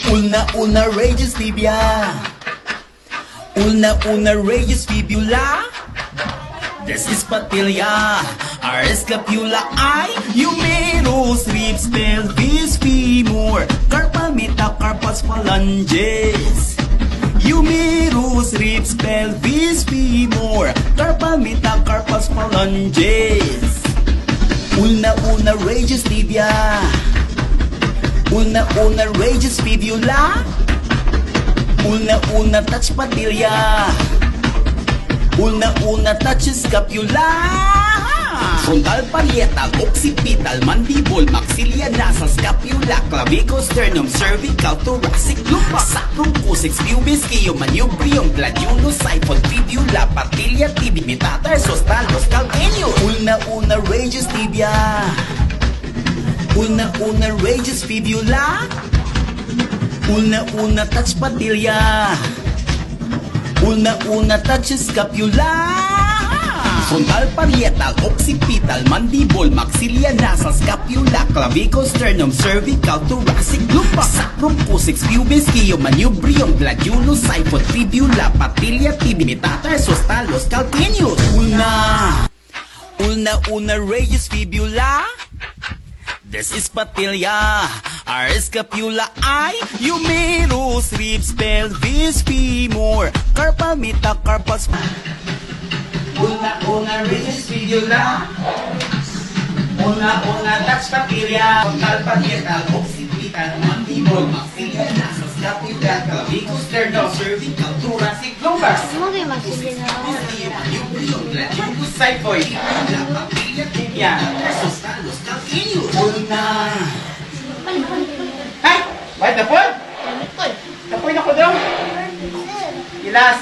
Una rages tibia. Una rages fibula. This is patella. Our scapula. Humerus, ribs, pelvis, femur. Carpal, metacarpals, phalanges. Humerus, ribs, pelvis, femur. Carpal, metacarpals, phalanges. Una rages tibia. Una rages fibula. Una touch patella. Una touch scapula. Frontal, parietal, occipital, mandible, maxilla, nasal, scapula, clavicle, sternum, cervical, thoracic, lumbar, sacrum, coccyx, pubis, manubrium, glandulus, siphon, fibula, patella, tibia, metatarsus, talus, calcaneus. Una rages tibia. Una rages fibula. Una touch patella. Una touch scapula. Frontal, parietal, occipital, mandible, maxilla, nasal, scapula, clavicle, sternum, cervical, thoracic, lumbar, sacrum, coccyx, pubis, manubrium, glandulus, siphon, fibula, patella, tibia, metatarsus, talus, calcaneus. Una rages fibula. This is patella. Our scapula. Humerus, ribs, pelvis, femur. Carpal, metacarpals. Una rages fibula. Una touch patella. Frontal, parietal, occipital, mandible, maxilla, nasal, scapula, clavicle, sternum, cervical, thoracic, lumbar. Mogę makinie na Siphon, patella, tibia, tarsus, talus, calcaneus. Ay! Bakit napon? Napoy na ko daw. Ilas.